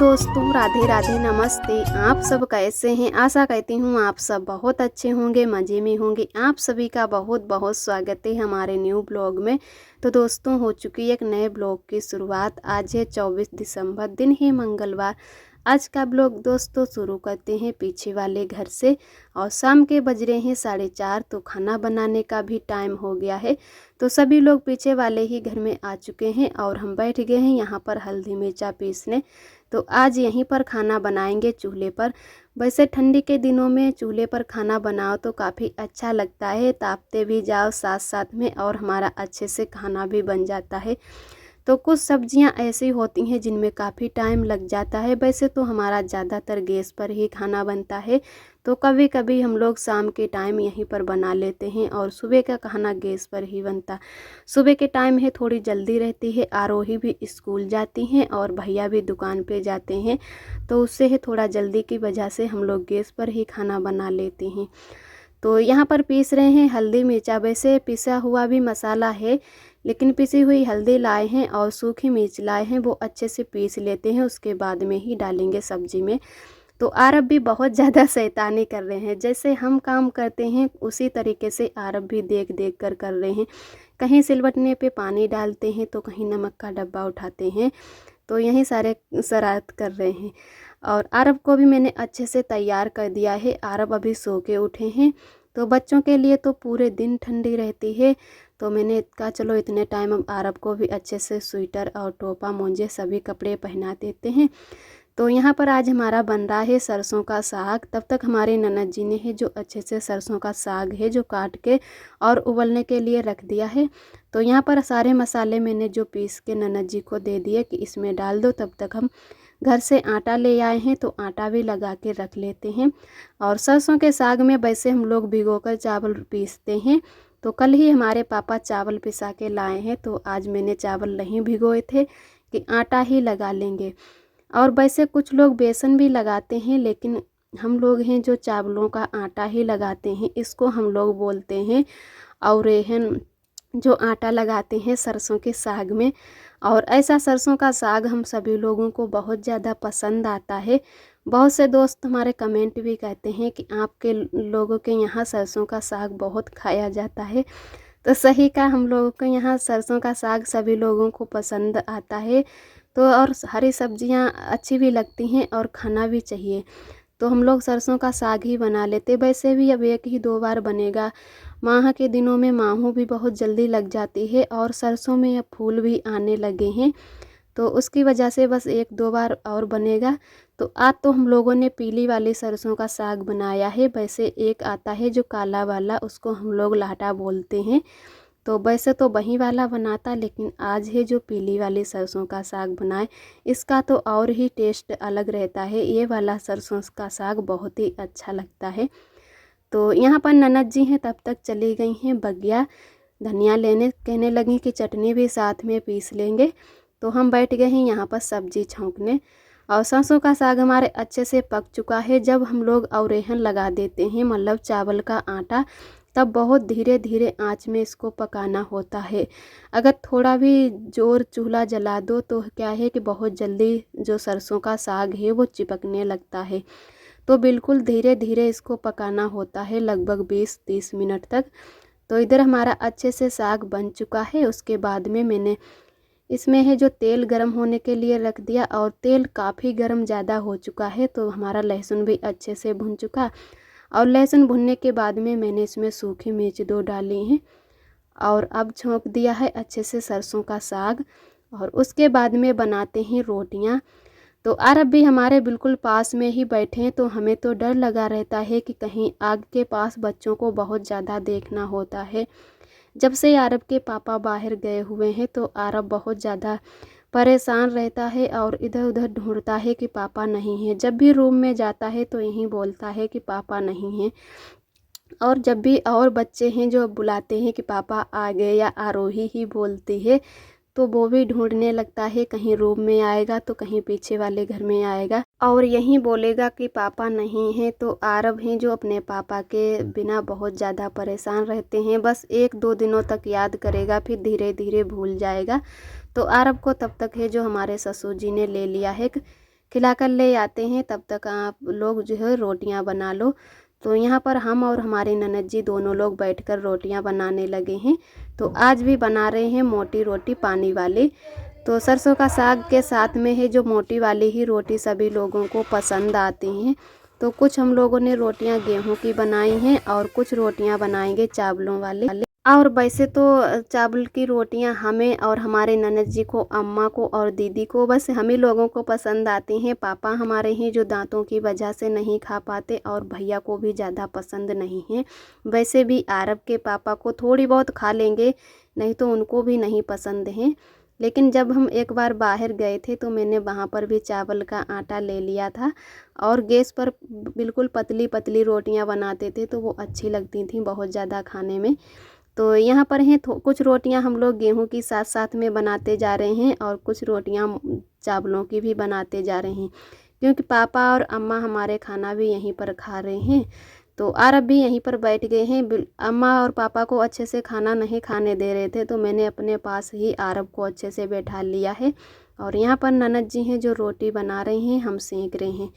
दोस्तों, राधे राधे, नमस्ते। आप सब कैसे हैं? आशा करती हूँ आप सब बहुत अच्छे होंगे, मज़े में होंगे। आप सभी का बहुत बहुत स्वागत है हमारे न्यू ब्लॉग में। तो दोस्तों, हो चुकी है एक नए ब्लॉग की शुरुआत। आज है 24 दिसंबर, दिन है मंगलवार। आज का ब्लॉग दोस्तों शुरू करते हैं पीछे वाले घर से। और शाम के बज रहे हैं 4:30, तो खाना बनाने का भी टाइम हो गया है। तो सभी लोग पीछे वाले ही घर में आ चुके हैं और हम बैठ गए हैं यहाँ पर हल्दी मिर्चा पीसने। तो आज यहीं पर खाना बनाएंगे चूल्हे पर। वैसे ठंडी के दिनों में चूल्हे पर खाना बनाओ तो काफ़ी अच्छा लगता है, तापते भी जाओ साथ साथ में और हमारा अच्छे से खाना भी बन जाता है। तो कुछ सब्जियां ऐसी होती हैं जिनमें काफ़ी टाइम लग जाता है। वैसे तो हमारा ज़्यादातर गैस पर ही खाना बनता है, तो कभी कभी हम लोग शाम के टाइम यहीं पर बना लेते हैं और सुबह का खाना गैस पर ही बनता। सुबह के टाइम है थोड़ी जल्दी रहती है, आरोही भी स्कूल जाती हैं और भैया भी दुकान पे जाते हैं, तो उससे है थोड़ा जल्दी की वजह से हम लोग गैस पर ही खाना बना लेते हैं। तो यहाँ पर पीस रहे हैं हल्दी मिर्चा। वैसे पिसा हुआ भी मसाला है, लेकिन पिसी हुई हल्दी लाए हैं और सूखी मिर्च लाए हैं, वो अच्छे से पीस लेते हैं, उसके बाद में ही डालेंगे सब्जी में। तो आरब भी बहुत ज़्यादा शैतानी कर रहे हैं, जैसे हम काम करते हैं उसी तरीके से आरब भी देख देख कर रहे हैं। कहीं सिलबटने पे पानी डालते हैं तो कहीं नमक का डब्बा उठाते हैं, तो यही सारे शरारत कर रहे हैं। और आरब को भी मैंने अच्छे से तैयार कर दिया है। आरब अभी सो के उठे हैं, तो बच्चों के लिए तो पूरे दिन ठंडी रहती है, तो मैंने कहा चलो इतने टाइम हम आरब को भी अच्छे से स्वेटर और टोपा मोजे सभी कपड़े पहना देते हैं। तो यहाँ पर आज हमारा बन रहा है सरसों का साग। तब तक हमारे ननद जी ने है जो अच्छे से सरसों का साग है जो काट के और उबलने के लिए रख दिया है। तो यहाँ पर सारे मसाले मैंने जो पीस के ननद जी को दे दिए कि इसमें डाल दो। तब तक हम घर से आटा ले आए हैं, तो आटा भी लगा के रख लेते हैं। और सरसों के साग में वैसे हम लोग भिगोकर चावल पीसते हैं, तो कल ही हमारे पापा चावल पिसा के लाए हैं, तो आज मैंने चावल नहीं भिगोए थे कि आटा ही लगा लेंगे। और वैसे कुछ लोग बेसन भी लगाते हैं, लेकिन हम लोग हैं जो चावलों का आटा ही लगाते हैं। इसको हम लोग बोलते हैं औरेहन, जो आटा लगाते हैं सरसों के साग में। और ऐसा सरसों का साग हम सभी लोगों को बहुत ज़्यादा पसंद आता है। बहुत से दोस्त हमारे कमेंट भी कहते हैं कि आपके लोगों के यहाँ सरसों का साग बहुत खाया जाता है। तो सही का, हम लोगों के यहाँ सरसों का साग सभी लोगों को पसंद आता है। तो और हरी सब्जियाँ अच्छी भी लगती हैं और खाना भी चाहिए, तो हम लोग सरसों का साग ही बना लेते। वैसे भी अब एक ही दो बार बनेगा। माह के दिनों में माहू भी बहुत जल्दी लग जाती है और सरसों में अब फूल भी आने लगे हैं, तो उसकी वजह से बस एक दो बार और बनेगा। तो आज तो हम लोगों ने पीली वाली सरसों का साग बनाया है। वैसे एक आता है जो काला वाला, उसको हम लोग लाटा बोलते हैं, तो वैसे तो वही वाला बनाता, लेकिन आज है जो पीली वाली सरसों का साग बनाए। इसका तो और ही टेस्ट अलग रहता है। ये वाला सरसों का साग बहुत ही अच्छा लगता है। तो यहाँ पर ननद जी हैं, तब तक चली गई हैं बगिया धनिया लेने। कहने लगी कि चटनी भी साथ में पीस लेंगे। तो हम बैठ गए हैं यहाँ पर सब्जी छौंकने। और सरसों का साग हमारे अच्छे से पक चुका है। जब हम लोग औरेहन लगा देते हैं, मतलब चावल का आटा, तब बहुत धीरे धीरे आंच में इसको पकाना होता है। अगर थोड़ा भी जोर चूल्हा जला दो तो क्या है कि बहुत जल्दी जो सरसों का साग है वो चिपकने लगता है। तो बिल्कुल धीरे धीरे इसको पकाना होता है, लगभग 20-30 मिनट तक। तो इधर हमारा अच्छे से साग बन चुका है। उसके बाद में मैंने इसमें है जो तेल गरम होने के लिए रख दिया, और तेल काफ़ी गरम ज़्यादा हो चुका है, तो हमारा लहसुन भी अच्छे से भुन चुका। और लहसुन भुनने के बाद में मैंने इसमें सूखी मिर्च 2 डाली हैं और अब छोंक दिया है अच्छे से सरसों का साग। और उसके बाद में बनाते हैं रोटियां। तो अरब भी हमारे बिल्कुल पास में ही बैठे हैं, तो हमें तो डर लगा रहता है कि कहीं आग के पास बच्चों को बहुत ज़्यादा देखना होता है। जब से अरब के पापा बाहर गए हुए हैं, तो अरब बहुत ज़्यादा परेशान रहता है और इधर उधर ढूंढता है कि पापा नहीं है। जब भी रूम में जाता है तो यही बोलता है कि पापा नहीं हैं। और जब भी और बच्चे हैं जो बुलाते हैं कि पापा आ गए, या आरोही ही बोलती है, तो वो भी ढूंढने लगता है। कहीं रूम में आएगा तो कहीं पीछे वाले घर में आएगा और यहीं बोलेगा कि पापा नहीं है। तो आरब हैं जो अपने पापा के बिना बहुत ज़्यादा परेशान रहते हैं। बस 1-2 दिनों तक याद करेगा, फिर धीरे धीरे भूल जाएगा। तो आरब को तब तक है जो हमारे ससुर जी ने ले लिया है खिला कर ले आते हैं, तब तक आप लोग जो है रोटियां बना लो। तो यहाँ पर हम और हमारी ननद जी दोनों लोग बैठकर रोटियां बनाने लगे हैं। तो आज भी बना रहे हैं मोटी रोटी पानी वाली। तो सरसों का साग के साथ में है जो मोटी वाली ही रोटी सभी लोगों को पसंद आती हैं। तो कुछ हम लोगों ने रोटियां गेहूं की बनाई हैं और कुछ रोटियां बनाएंगे चावलों वाले। और वैसे तो चावल की रोटियां हमें और हमारे ननद जी को, अम्मा को और दीदी को, बस हम ही लोगों को पसंद आती हैं। पापा हमारे हैं जो दांतों की वजह से नहीं खा पाते, और भैया को भी ज़्यादा पसंद नहीं है। वैसे भी आरब के पापा को थोड़ी बहुत खा लेंगे, नहीं तो उनको भी नहीं पसंद है। लेकिन जब हम एक बार बाहर गए थे तो मैंने वहाँ पर भी चावल का आटा ले लिया था, और गैस पर बिल्कुल पतली पतली रोटियां बनाते थे, तो वो अच्छी लगती थी बहुत ज़्यादा खाने में। तो यहाँ पर हैं कुछ रोटियां हम लोग गेहूं की साथ साथ में बनाते जा रहे हैं, और कुछ रोटियां चावलों की भी बनाते जा रहे हैं, क्योंकि पापा और अम्मा हमारे खाना भी यहीं पर खा रहे हैं। तो आरब भी यहीं पर बैठ गए हैं। अम्मा और पापा को अच्छे से खाना नहीं खाने दे रहे थे, तो मैंने अपने पास ही आरब को अच्छे से बैठा लिया है। और यहाँ पर ननद जी हैं जो रोटी बना रहे हैं, हम सेंक रहे हैं।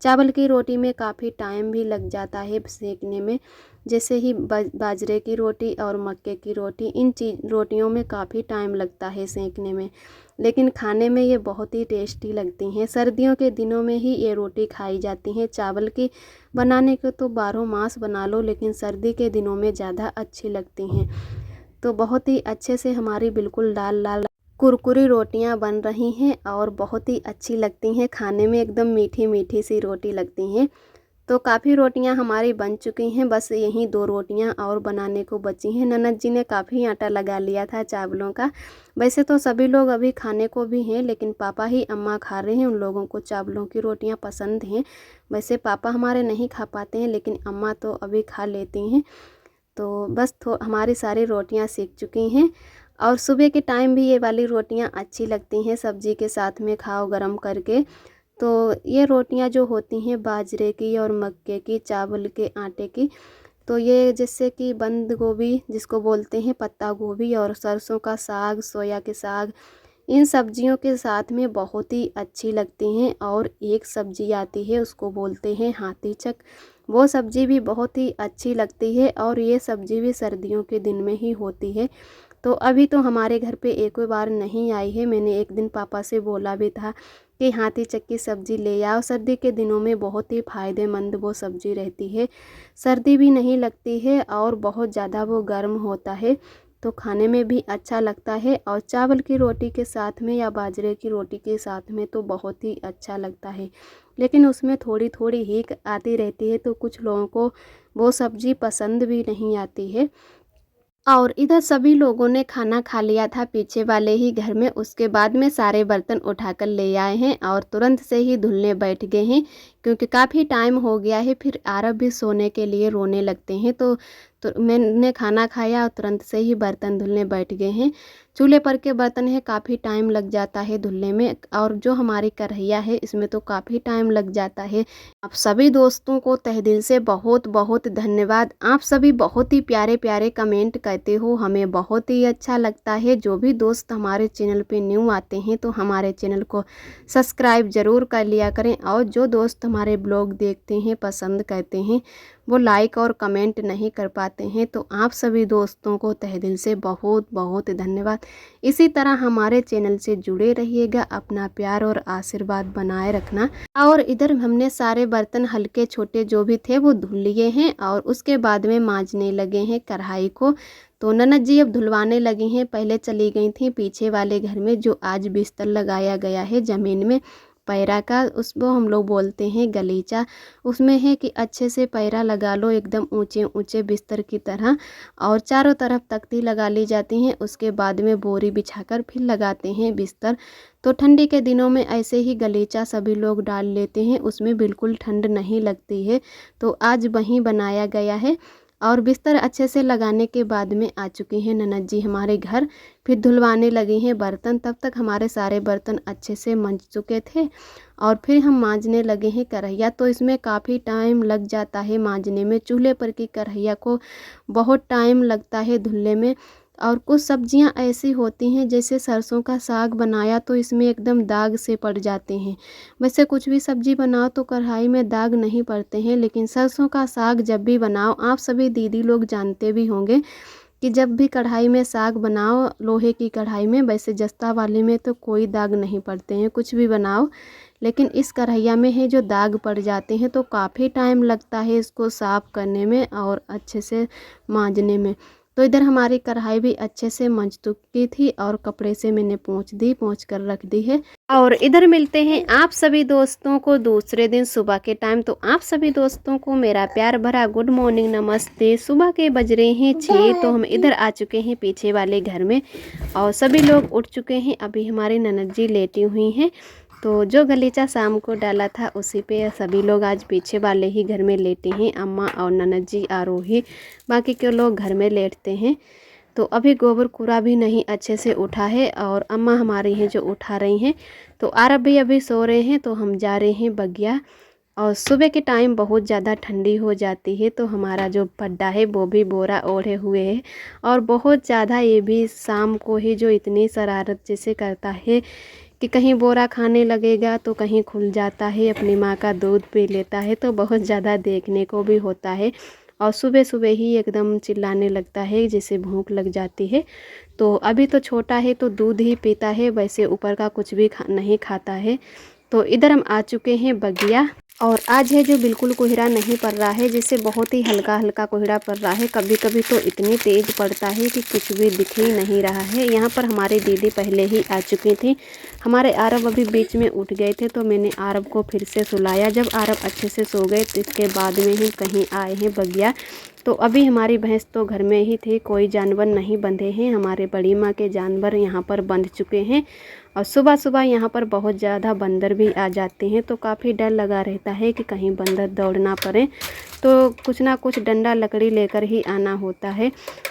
चावल की रोटी में काफ़ी टाइम भी लग जाता है सेंकने में, जैसे ही बाजरे की रोटी और मक्के की रोटी, इन रोटियों में काफ़ी टाइम लगता है सेंकने में, लेकिन खाने में ये बहुत ही टेस्टी लगती हैं। सर्दियों के दिनों में ही ये रोटी खाई जाती हैं। चावल की बनाने को तो 12 मास बना लो, लेकिन सर्दी के दिनों में ज़्यादा अच्छी लगती हैं। तो बहुत ही अच्छे से हमारी बिल्कुल लाल लाल कुरकुरी रोटियां बन रही हैं, और बहुत ही अच्छी लगती हैं खाने में, एकदम मीठी मीठी सी रोटी लगती हैं। तो काफ़ी रोटियां हमारी बन चुकी हैं, बस यही 2 रोटियां और बनाने को बची हैं। ननद जी ने काफ़ी आटा लगा लिया था चावलों का। वैसे तो सभी लोग अभी खाने को भी हैं, लेकिन पापा ही अम्मा खा रहे हैं, उन लोगों को चावलों की रोटियां पसंद हैं। वैसे पापा हमारे नहीं खा पाते हैं, लेकिन अम्मा तो अभी खा लेती हैं। तो बस हमारी सारी रोटियां सीख चुकी हैं। और सुबह के टाइम भी ये वाली रोटियां अच्छी लगती हैं, सब्जी के साथ में खाओ गरम करके। तो ये रोटियां जो होती हैं बाजरे की और मक्के की, चावल के आटे की, तो ये जैसे कि बंद गोभी जिसको बोलते हैं, पत्ता गोभी और सरसों का साग, सोया के साग, इन सब्जियों के साथ में बहुत ही अच्छी लगती हैं। और एक सब्जी आती है उसको बोलते हैं हाथी चक, वो सब्जी भी बहुत ही अच्छी लगती है, और ये सब्जी भी सर्दियों के दिन में ही होती है। तो अभी तो हमारे घर पे एक बार नहीं आई है। मैंने एक दिन पापा से बोला भी था कि हाथी चक की सब्ज़ी ले आओ, सर्दी के दिनों में बहुत ही फ़ायदेमंद वो सब्ज़ी रहती है। सर्दी भी नहीं लगती है, और बहुत ज़्यादा वो गर्म होता है, तो खाने में भी अच्छा लगता है। और चावल की रोटी के साथ में या बाजरे की रोटी के साथ में तो बहुत ही अच्छा लगता है, लेकिन उसमें थोड़ी थोड़ी हीक आती रहती है, तो कुछ लोगों को वो सब्ज़ी पसंद भी नहीं आती है। और इधर सभी लोगों ने खाना खा लिया था पीछे वाले ही घर में। उसके बाद में सारे बर्तन उठाकर ले आए हैं, और तुरंत से ही धुलने बैठ गए हैं, क्योंकि काफ़ी टाइम हो गया है। फिर आरब भी सोने के लिए रोने लगते हैं, तो मैंने खाना खाया और तुरंत से ही बर्तन धुलने बैठ गए हैं। चूल्हे पर के बर्तन है, काफ़ी टाइम लग जाता है धुलने में, और जो हमारी कढ़ैया है इसमें तो काफ़ी टाइम लग जाता है। आप सभी दोस्तों को तहे दिल से बहुत बहुत धन्यवाद। आप सभी बहुत ही प्यारे प्यारे कमेंट करते हो, हमें बहुत ही अच्छा लगता है। जो भी दोस्त हमारे चैनल पे न्यू आते हैं तो हमारे चैनल को सब्सक्राइब ज़रूर कर लिया करें, और जो दोस्त हमारे ब्लॉग देखते हैं, पसंद करते हैं, वो लाइक और कमेंट नहीं कर पाते हैं। तो आप सभी दोस्तों को तहे दिल से बहुत बहुत धन्यवाद। इसी तरह हमारे चैनल से जुड़े रहिएगा, अपना प्यार और आशीर्वाद बनाए रखना। और इधर हमने सारे बर्तन हल्के छोटे जो भी थे वो धुल लिए हैं, और उसके बाद में मांजने लगे हैं कढ़ाई को। तो ननद जी अब धुलवाने लगी हैं, पहले चली गई थी पीछे वाले घर में, जो आज बिस्तर लगाया गया है ज़मीन में पैरा का, उसको हम लोग बोलते हैं गलीचा। उसमें है कि अच्छे से पैरा लगा लो एकदम ऊंचे ऊंचे बिस्तर की तरह, और चारों तरफ तख्ती लगा ली जाती हैं। उसके बाद में बोरी बिछाकर फिर लगाते हैं बिस्तर। तो ठंडी के दिनों में ऐसे ही गलीचा सभी लोग डाल लेते हैं, उसमें बिल्कुल ठंड नहीं लगती है। तो आज वहीं बनाया गया है, और बिस्तर अच्छे से लगाने के बाद में आ चुकी हैं ननद जी हमारे घर। फिर धुलवाने लगी हैं बर्तन, तब तक हमारे सारे बर्तन अच्छे से मंज चुके थे, और फिर हम मांजने लगे हैं कढ़ैया। तो इसमें काफ़ी टाइम लग जाता है मांजने में, चूल्हे पर की कढ़ैया को बहुत टाइम लगता है धुलने में। और कुछ सब्जियां ऐसी होती हैं जैसे सरसों का साग बनाया तो इसमें एकदम दाग से पड़ जाते हैं। वैसे कुछ भी सब्जी बनाओ तो कढ़ाई में दाग नहीं पड़ते हैं, लेकिन सरसों का साग जब भी बनाओ, आप सभी दीदी लोग जानते भी होंगे कि जब भी कढ़ाई में साग बनाओ, लोहे की कढ़ाई में, वैसे जस्ता वाले में तो कोई दाग नहीं पड़ते हैं कुछ भी बनाओ, लेकिन इस कढ़ैया में है जो दाग पड़ जाते हैं, तो काफ़ी टाइम लगता है इसको साफ़ करने में और अच्छे से मांजने में। तो इधर हमारी कढ़ाई भी अच्छे से मंज चुकी थी और कपड़े से मैंने पोंछ कर रख दी है। और इधर मिलते हैं आप सभी दोस्तों को दूसरे दिन सुबह के टाइम। तो आप सभी दोस्तों को मेरा प्यार भरा गुड मॉर्निंग, नमस्ते। सुबह के बज रहे हैं 6, तो हम इधर आ चुके हैं पीछे वाले घर में और सभी लोग उठ चुके हैं। अभी हमारी ननद जी लेटी हुई हैं, तो जो गलीचा शाम को डाला था उसी पे सभी लोग आज पीछे वाले ही घर में लेटे हैं। अम्मा और ननद जी, आरोही, बाकी के लोग घर में लेटते हैं। तो अभी गोबर कूड़ा भी नहीं अच्छे से उठा है और अम्मा हमारी हैं जो उठा रही हैं। तो आरब भी अभी सो रहे हैं, तो हम जा रहे हैं बगिया। और सुबह के टाइम बहुत ज़्यादा ठंडी हो जाती है, तो हमारा जो पड्डा है वो भी बोरा ओढ़े हुए है और बहुत ज़्यादा ये भी शाम को ही जो इतनी शरारत जैसे करता है कि कहीं बोरा खाने लगेगा तो कहीं खुल जाता है, अपनी माँ का दूध पी लेता है, तो बहुत ज़्यादा देखने को भी होता है। और सुबह सुबह ही एकदम चिल्लाने लगता है जैसे भूख लग जाती है। तो अभी तो छोटा है तो दूध ही पीता है, वैसे ऊपर का कुछ भी नहीं खाता है। तो इधर हम आ चुके हैं बगिया और आज है जो बिल्कुल कोहरा नहीं पड़ रहा है, जैसे बहुत ही हल्का हल्का कोहरा पड़ रहा है। कभी कभी तो इतनी तेज़ पड़ता है कि कुछ भी दिख ही नहीं रहा है। यहाँ पर हमारी दीदी पहले ही आ चुकी थी। हमारे आरब अभी बीच में उठ गए थे, तो मैंने आरब को फिर से सुलाया। जब आरब अच्छे से सो गए तो इसके बाद में ही कहीं आए हैं बगिया। तो अभी हमारी भैंस तो घर में ही थी, कोई जानवर नहीं बंधे हैं। हमारे बड़ी माँ के जानवर यहाँ पर बंध चुके हैं और सुबह सुबह यहाँ पर बहुत ज़्यादा बंदर भी आ जाते हैं, तो काफ़ी डर लगा रहता है कि कहीं बंदर दौड़ ना पड़े। तो कुछ ना कुछ डंडा लकड़ी लेकर ही आना होता है।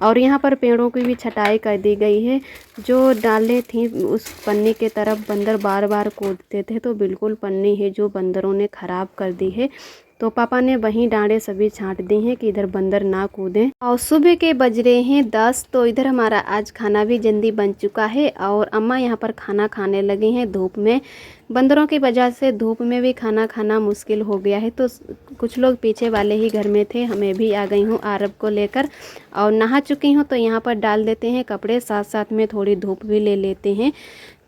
और यहाँ पर पेड़ों की भी छटाई कर दी गई है। जो डालें थी उस पन्नी के तरफ बंदर बार बार कूदते थे, तो बिल्कुल पन्नी है जो बंदरों ने ख़राब कर दी है। तो पापा ने वहीं डांडे सभी छांट दी हैं कि इधर बंदर ना कूदें। और सुबह के बज रहे हैं 10, तो इधर हमारा आज खाना भी जल्दी बन चुका है और अम्मा यहाँ पर खाना खाने लगे हैं धूप में। बंदरों की वजह से धूप में भी खाना खाना मुश्किल हो गया है, तो कुछ लोग पीछे वाले ही घर में थे। हमें भी आ गई हूँ आरब को लेकर और नहा चुकी हूँ, तो यहाँ पर डाल देते हैं कपड़े, साथ साथ में थोड़ी धूप भी ले लेते हैं।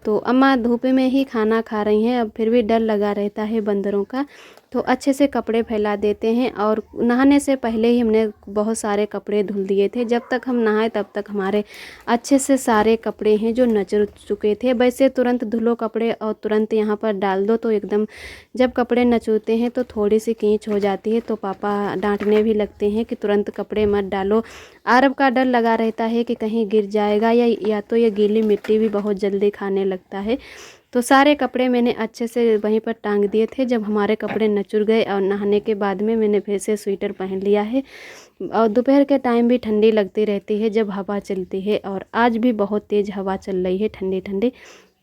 तो अम्मा धूप में ही खाना खा रही हैं, अब फिर भी डर लगा रहता है बंदरों का, तो अच्छे से कपड़े फैला देते हैं। और नहाने से पहले ही हमने बहुत सारे कपड़े धुल दिए थे। जब तक हम नहाए तब तक हमारे अच्छे से सारे कपड़े हैं जो नचुर चुके थे। वैसे तुरंत धुलो कपड़े और तुरंत यहाँ पर डाल दो तो एकदम, जब कपड़े नचुरते हैं तो थोड़ी सी कीच हो जाती है, तो पापा डांटने भी लगते हैं कि तुरंत कपड़े मत डालो। आरब का डर लगा रहता है कि कहीं गिर जाएगा या तो ये गीली मिट्टी भी बहुत जल्दी खाने लगता है। तो सारे कपड़े मैंने अच्छे से वहीं पर टांग दिए थे। जब हमारे कपड़े नचुर गए और नहाने के बाद में मैंने फिर से स्वेटर पहन लिया है। और दोपहर के टाइम भी ठंडी लगती रहती है जब हवा चलती है, और आज भी बहुत तेज़ हवा चल रही है, ठंडी ठंडी।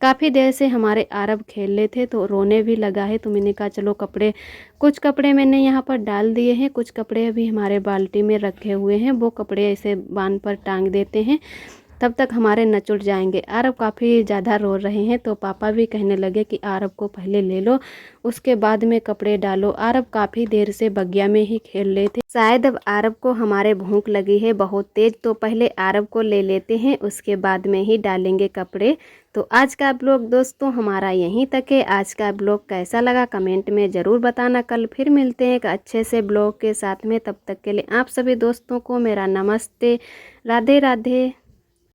काफ़ी देर से हमारे आरब खेल रहे थे तो रोने भी लगा है, तो मैंने कहा चलो कपड़े, कुछ कपड़े मैंने यहाँ पर डाल दिए हैं, कुछ कपड़े अभी हमारे बाल्टी में रखे हुए हैं, वो कपड़े ऐसे बांध पर टांग देते हैं, तब तक हमारे नचुड़ जाएंगे। आरब काफ़ी ज़्यादा रो रहे हैं, तो पापा भी कहने लगे कि आरब को पहले ले लो, उसके बाद में कपड़े डालो। आरब काफ़ी देर से बगिया में ही खेल रहे थे। शायद अब आरब को हमारे भूख लगी है बहुत तेज़, तो पहले आरब को ले लेते हैं, उसके बाद में ही डालेंगे कपड़े। तो आज का ब्लॉग दोस्तों हमारा यहीं तक है। आज का ब्लॉग कैसा लगा कमेंट में ज़रूर बताना। कल फिर मिलते हैं एक अच्छे से ब्लॉग के साथ में, तब तक के लिए आप सभी दोस्तों को मेरा नमस्ते, राधे राधे।